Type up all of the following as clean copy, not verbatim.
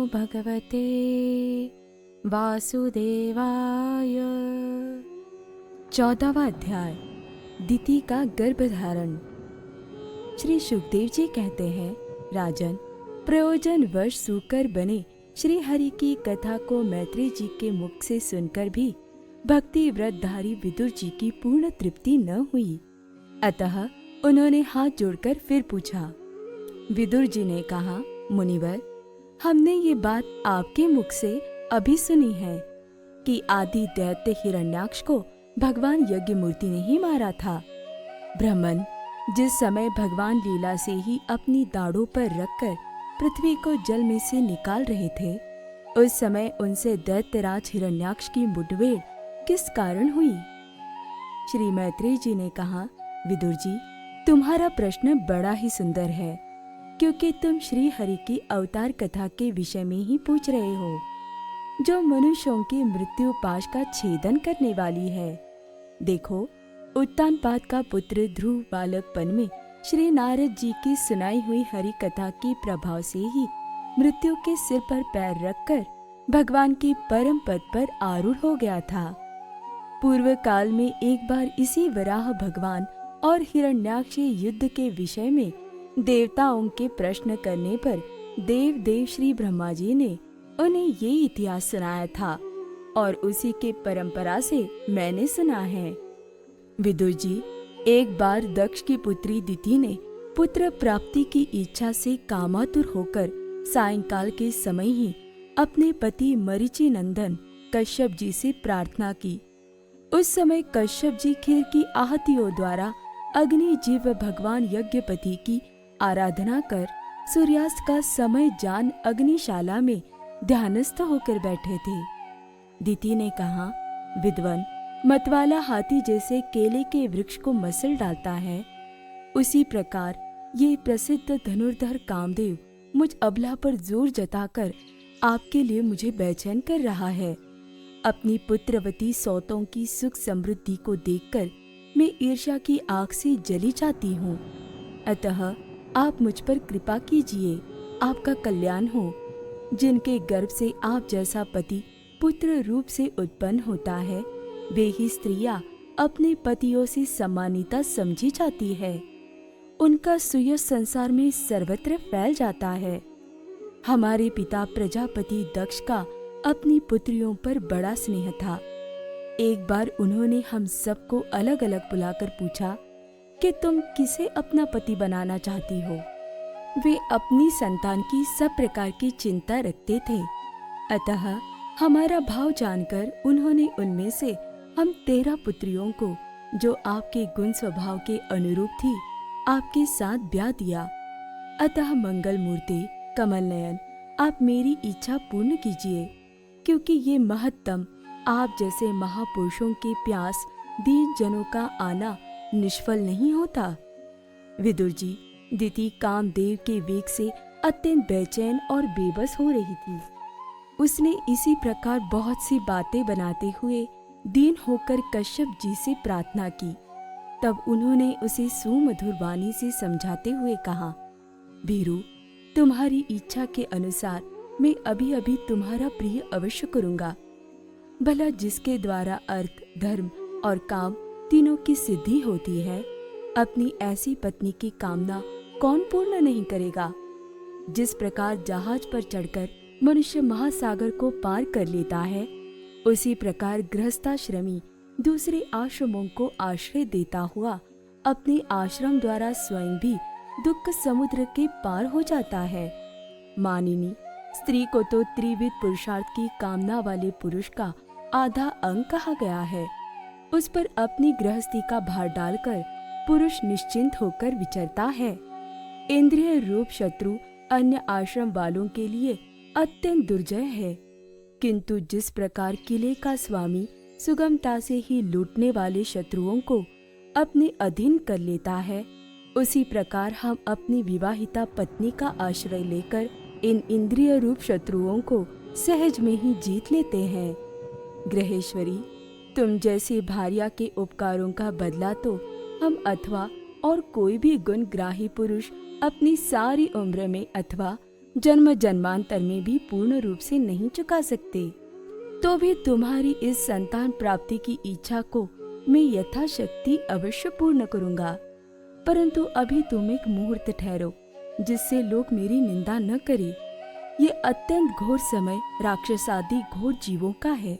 भगवते वासुदेवाय। 14वां अध्याय, दिति का गर्भधारण। श्री सुखदेव जी कहते हैं, राजन, प्रयोजन वश सूकर बने श्री हरि की कथा को मैत्रेय जी के मुख से सुनकर भी भक्ति व्रतधारी विदुर जी की पूर्ण तृप्ति न हुई। अतः उन्होंने हाथ जोड़कर फिर पूछा। विदुर जी ने कहा, मुनिवर, हमने ये बात आपके मुख से अभी सुनी है कि आदि दैत्य हिरण्याक्ष को भगवान यज्ञमूर्ति ने ही मारा था। ब्राह्मण जिस समय भगवान लीला से ही अपनी दाढ़ों पर रखकर पृथ्वी को जल में से निकाल रहे थे, उस समय उनसे दैत्यराज हिरण्याक्ष की मुठभेड़ किस कारण हुई? श्री मैत्रेय जी ने कहा, विदुर जी, तुम्हारा प्रश्न बड़ा ही सुंदर है, क्योंकि तुम श्री हरि की अवतार कथा के विषय में ही पूछ रहे हो, जो मनुष्यों की मृत्यु पाश का छेदन करने वाली है। देखो, उत्तानपाद का पुत्र ध्रुव बालकपन में श्री नारद जी की सुनाई हुई हरि कथा के प्रभाव से ही मृत्यु के सिर पर पैर रखकर भगवान के परम पद पर आरूढ़ हो गया था। पूर्व काल में एक बार इसी वराह भगवान और हिरण्याक्ष युद्ध के विषय में देवताओं के प्रश्न करने पर देव श्री ब्रह्मा जी ने उन्हें ये इतिहास सुनाया था और उसी के परंपरा से मैंने सुना है। विदुर जी, एक बार दक्ष की पुत्री दिति ने पुत्र प्राप्ति की इच्छा से कामातुर होकर सायंकाल के समय ही अपने पति मरीचि नंदन कश्यप जी से प्रार्थना की। उस समय कश्यप जी खीर की आहतियों द्वारा अग्नि जीव भगवान यज्ञपति की आराधना कर सूर्यास्त का समय जान अग्निशाला में ध्यानस्थ होकर बैठे थे। दिति ने कहा, विद्वान, मतवाला हाथी जैसे केले के वृक्ष को मसल डालता है, उसी प्रकार ये प्रसिद्ध धनुर्धर कामदेव मुझ अबला पर जोर जताकर आपके लिए मुझे बेचैन कर रहा है। अपनी पुत्रवती सौतों की सुख समृद्धि को देखकर मैं ईर्ष्या की आग से जली जाती हूँ। अतः आप मुझ पर कृपा कीजिए, आपका कल्याण हो। जिनके गर्भ से आप जैसा पति पुत्र रूप से उत्पन्न होता है, वे ही स्त्रियां अपने पतियों से सम्मानिता समझी जाती है। उनका सुयश संसार में सर्वत्र फैल जाता है। हमारे पिता प्रजापति दक्ष का अपनी पुत्रियों पर बड़ा स्नेह था। एक बार उन्होंने हम सबको अलग अलग बुलाकर पूछा कि तुम किसे अपना पति बनाना चाहती हो। वे अपनी संतान की सब प्रकार की चिंता रखते थे। अतः हमारा भाव जानकर उन्होंने उनमें से हम 13 पुत्रियों को, जो आपके गुण स्वभाव के अनुरूप थी, आपके साथ ब्याह दिया। अतः मंगल मूर्ति कमल नयन, आप मेरी इच्छा पूर्ण कीजिए, क्योंकि ये महत्तम आप जैसे महापुरुषों के प्यास दीन जनों का आना निष्फल नहीं होता। विदुर जी, दिति कामदेव के वेग से अत्यंत बेचैन और बेबस हो रही थी। उसने इसी प्रकार बहुत सी बातें बनाते हुए दीन होकर कश्यप जी से प्रार्थना की। तब उन्होंने उसे सुमधुर वाणी से समझाते हुए कहा, भीरू, तुम्हारी इच्छा के अनुसार मैं अभी अभी तुम्हारा प्रिय अवश्य करूंगा। भला जिसके द्वारा अर्थ, धर्म और काम तीनों की सिद्धि होती है, अपनी ऐसी पत्नी की कामना कौन पूर्ण नहीं करेगा? जिस प्रकार जहाज पर चढ़कर मनुष्य महासागर को पार कर लेता है, उसी प्रकार गृहस्थाश्रमी दूसरे आश्रमों को आश्रय देता हुआ अपने आश्रम द्वारा स्वयं भी दुख समुद्र के पार हो जाता है। मानिनी, स्त्री को तो त्रिविध पुरुषार्थ की कामना वाले पुरुष का आधा अंग कहा गया है। उस पर अपनी गृहस्थी का भार डालकर पुरुष निश्चिंत होकर विचरता है। इंद्रिय रूप शत्रु अन्य आश्रम वालों के लिए अत्यंत दुर्जय है, किंतु जिस प्रकार किले का स्वामी सुगमता से ही लूटने वाले शत्रुओं को अपने अधीन कर लेता है, उसी प्रकार हम अपनी विवाहिता पत्नी का आश्रय लेकर इन इंद्रिय रूप शत्रुओं को सहज में ही जीत लेते हैं। ग्रहेश्वरी, तुम जैसे भार्या के उपकारों का बदला तो हम अथवा और कोई भी गुणग्राही पुरुष अपनी सारी उम्र में अथवा जन्म जन्मांतर में भी पूर्ण रूप से नहीं चुका सकते, तो भी तुम्हारी इस संतान प्राप्ति की इच्छा को मैं यथाशक्ति अवश्य पूर्ण करूंगा। परंतु अभी तुम एक मुहूर्त ठहरो, जिससे लोग मेरी निंदा न करें। ये अत्यंत घोर समय राक्षसादि घोर जीवों का है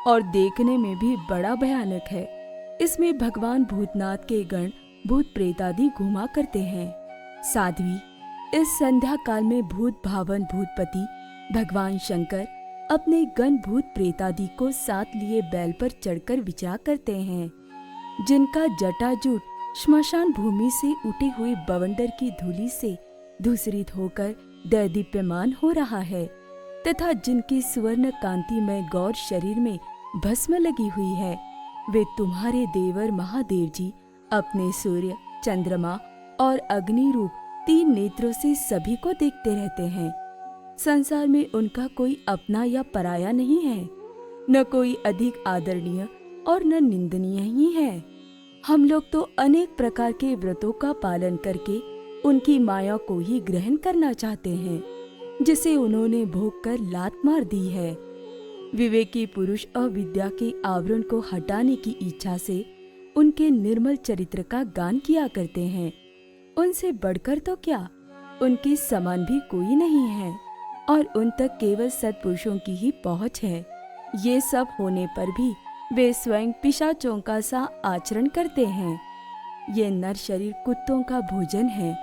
और देखने में भी बड़ा भयानक है। इसमें भगवान भूतनाथ के गण भूत प्रेत आदि घुमा करते हैं। साध्वी, इस संध्या काल में भूत भावन भूतपति भगवान शंकर अपने गण भूत प्रेत आदि को साथ लिए बैल पर चढ़कर विचरा करते हैं, जिनका जटाजूट श्मशान भूमि से उठे हुए बवंडर की धूलि से धूसरित होकर दैदीप्यमान हो रहा है, तथा जिनकी स्वर्ण कांतिमय गौर शरीर में भस्म लगी हुई है। वे तुम्हारे देवर महादेव जी अपने सूर्य, चंद्रमा और अग्नि रूप 3 नेत्रों से सभी को देखते रहते हैं। संसार में उनका कोई अपना या पराया नहीं है, न कोई अधिक आदरणीय और न निंदनीय ही है। हम लोग तो अनेक प्रकार के व्रतों का पालन करके उनकी माया को ही ग्रहण करना चाहते हैं, जिसे उन्होंने भोग कर लात मार दी है। विवेकी पुरुष अविद्या के आवरण को हटाने की इच्छा से उनके निर्मल चरित्र का गान किया करते हैं। उनसे बढ़कर तो क्या, उनके समान भी कोई नहीं है और उन तक केवल सत्पुरुषों की ही पहुंच है। ये सब होने पर भी वे स्वयं पिशाचों का सा आचरण करते हैं। ये नर शरीर कुत्तों का भोजन है।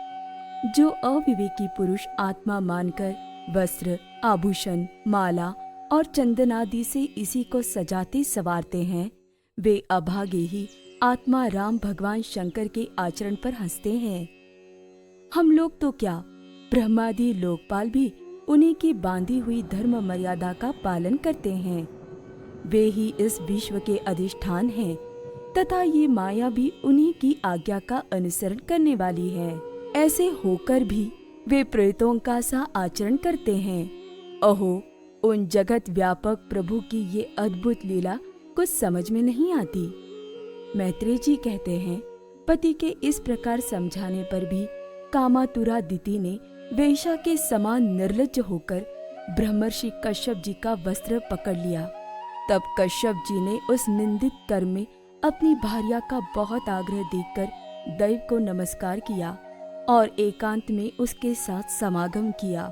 जो अविवेकी पुरुष आत्मा मानकर वस्त्र, आभूषण, माला और चंदन आदि से इसी को सजाते सवारते हैं, वे अभागे ही आत्मा राम भगवान शंकर के आचरण पर हंसते हैं। हम लोग तो क्या, ब्रह्मादि लोकपाल भी उन्हीं की बांधी हुई धर्म मर्यादा का पालन करते हैं। वे ही इस विश्व के अधिष्ठान हैं तथा ये माया भी उन्हीं की आज्ञा का अनुसरण करने वाली है। ऐसे होकर भी वे प्रेतों का सा आचरण करते हैं। अहो, उन जगत व्यापक प्रभु की ये अद्भुत लीला कुछ समझ में नहीं आती। मैत्रेय जी कहते हैं, पति के इस प्रकार समझाने पर भी कामातुरादिति ने वेश्या के समान निर्लज्ज होकर ब्रह्मर्षि कश्यप जी का वस्त्र पकड़ लिया। तब कश्यप जी ने उस निंदित कर्म में अपनी भार्या का बहुत आग्रह देखकर दैव को नमस्कार किया और एकांत में उसके साथ समागम किया।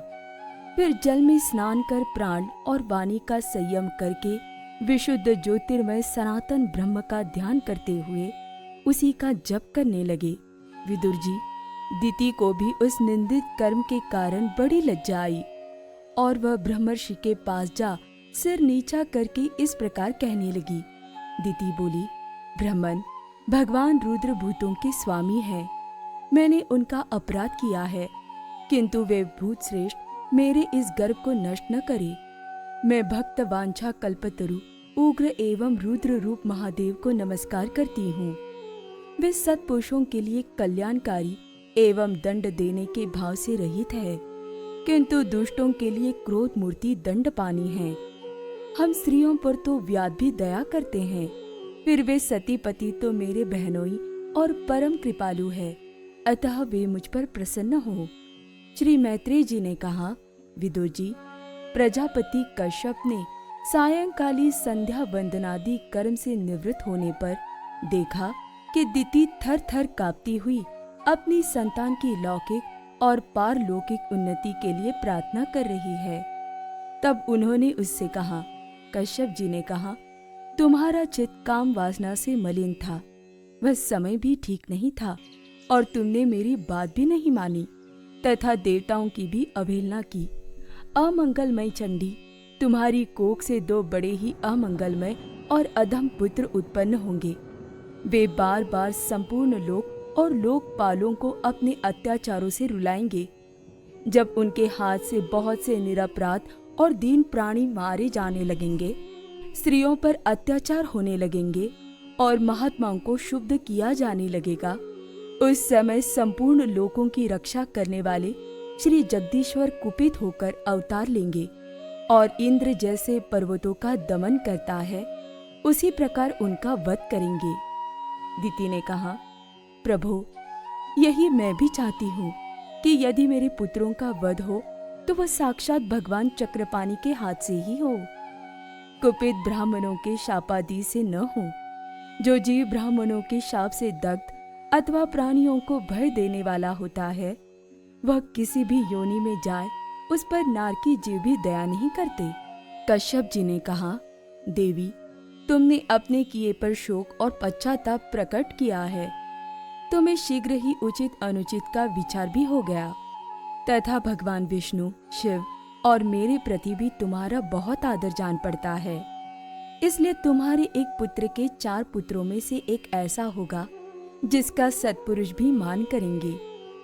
फिर जल में स्नान कर प्राण और वाणी का संयम करके विशुद्ध ज्योतिर्मय सनातन ब्रह्म का ध्यान करते हुए उसी का जप करने लगे। विदुर जी, दिति को भी उस निंदित कर्म के कारण बड़ी लज्जा आई और वह ब्रह्मर्षि के पास जा सिर नीचा करके इस प्रकार कहने लगी। दिति बोली, ब्रह्मन, भगवान रुद्र भूतों के स्वामी हैं। मैंने उनका अपराध किया है, किंतु वे भूत श्रेष्ठ मेरे इस गर्व को नष्ट न करे। मैं भक्त वांछा कल्पतरु उग्र एवं रुद्र रूप महादेव को नमस्कार करती हूँ। वे सत्पुरुषों के लिए कल्याणकारी एवं दंड देने के भाव से रहित है, किंतु दुष्टों के लिए क्रोध मूर्ति दंड पानी है। हम स्त्रियों पर तो व्याध भी दया करते हैं, फिर वे सती पति तो मेरे बहनोई और परम कृपालु है, अतः वे मुझ पर प्रसन्न हो। श्री मैत्रेय जी ने कहा, विदुर जी, प्रजापति कश्यप ने सायंकाली संध्या वंदनादि कर्म से निवृत्त होने पर देखा कि दिति थर थर कांपती हुई अपनी संतान की लौकिक और पारलौकिक उन्नति के लिए प्रार्थना कर रही है। तब उन्होंने उससे कहा, कश्यप जी ने कहा, तुम्हारा चित्त काम वासना से मलिन था, वह समय भी ठीक नहीं था और तुमने मेरी बात भी नहीं मानी तथा देवताओं की भी अवहेलना की। अमंगलमय चंडी, तुम्हारी कोख से 2 बड़े ही अमंगलमय और अधम पुत्र उत्पन्न होंगे। वे बार बार संपूर्ण लोक और लोकपालों को अपने अत्याचारों से रुलाएंगे। जब उनके हाथ से बहुत से निरपराध और दीन प्राणी मारे जाने लगेंगे, स्त्रियों पर अत्याचार होने लगेंगे और महात्माओं को शुद्ध किया जाने लगेगा, उस समय संपूर्ण लोकों की रक्षा करने वाले श्री जगदीश्वर कुपित होकर अवतार लेंगे और इंद्र जैसे पर्वतों का दमन करता है, उसी प्रकार उनका वध करेंगे। दिति ने कहा, प्रभु, यही मैं भी चाहती हूँ कि यदि मेरे पुत्रों का वध हो तो वह साक्षात भगवान चक्रपाणि के हाथ से ही हो, कुपित ब्राह्मणों के शापादि से न हो। जो जीव ब्राह्मणों के शाप से दग्ध अथवा प्राणियों को भय देने वाला होता है, वह किसी भी योनि में जाए उस पर नारकी जीव भी दया नहीं करते। कश्यप जी ने कहा, देवी, तुमने अपने किए पर शोक और पश्चाताप प्रकट किया है। तुम्हें शीघ्र ही उचित अनुचित का विचार भी हो गया तथा भगवान विष्णु, शिव और मेरे प्रति भी तुम्हारा बहुत आदर जान पड़ता है। इसलिए तुम्हारे एक पुत्र के 4 पुत्रों में से एक ऐसा होगा जिसका सत्पुरुष भी मान करेंगे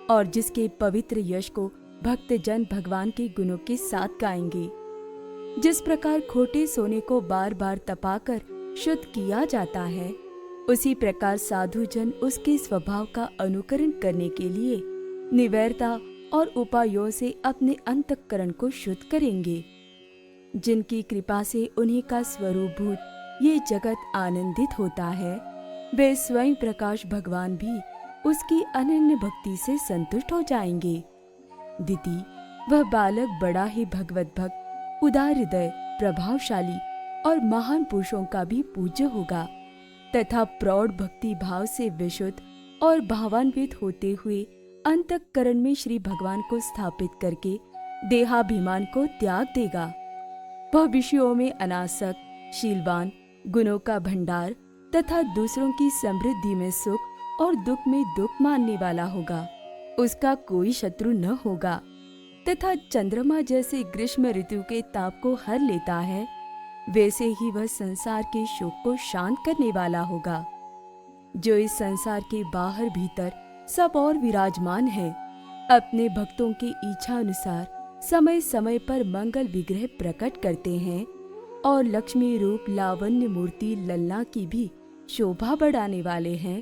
और जिसके पवित्र यश को भक्तजन भगवान के गुणों के साथ गाएंगे। जिस प्रकार खोटे सोने को बार बार तपाकर शुद्ध किया जाता है, उसी प्रकार साधु जन उसके स्वभाव का अनुकरण करने के लिए निवैरता और उपायों से अपने अंतःकरण को शुद्ध करेंगे। जिनकी कृपा से उन्हीं का स्वरूपभूत ये जगत आनंदित होता है, वे स्वयं प्रकाश भगवान भी उसकी अनन्य भक्ति से संतुष्ट हो जाएंगे। दिति, वह बालक बड़ा ही भगवत भक्त, उदार हृदय, प्रभावशाली और महान पुरुषों का भी पूज्य होगा तथा प्रौढ़ भक्ति भाव से विशुद्ध और भावान्वित होते हुए अंतःकरण में श्री भगवान को स्थापित करके देहाभिमान को त्याग देगा। वह विषयों में अनासक्त, शीलवान, गुणों का भंडार तथा दूसरों की समृद्धि में सुख और दुख में दुख मानने वाला होगा। उसका कोई शत्रु न होगा तथा चंद्रमा जैसे ग्रीष्म ऋतु के ताप को हर लेता है, वैसे ही वह संसार के शोक को शांत करने वाला होगा। जो इस संसार के बाहर भीतर सब और विराजमान है, अपने भक्तों की इच्छा अनुसार समय समय पर मंगल विग्रह प्रकट करते हैं और लक्ष्मी रूप लावण्य मूर्ति ललना की भी शोभा बढ़ाने वाले हैं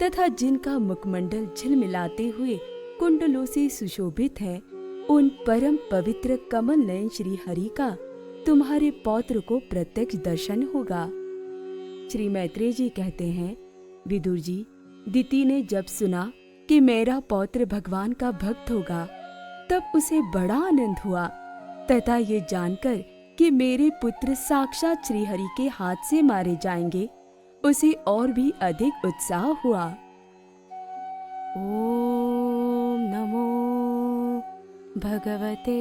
तथा जिनका मुखमंडल झिलमिलाते हुए कुंडलों से सुशोभित है, उन परम पवित्र कमल नयन श्री हरि का तुम्हारे पौत्र को प्रत्यक्ष दर्शन होगा। श्री मैत्रेय जी कहते हैं, विदुर जी, दिति ने जब सुना कि मेरा पौत्र भगवान का भक्त होगा, तब उसे बड़ा आनंद हुआ तथा ये जानकर कि मेरे पुत्र साक्षात श्री हरि के हाथ से मारे जाएंगे, उसे और भी अधिक उत्साह हुआ। ओम नमो भगवते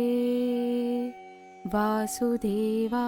वासुदेवाय।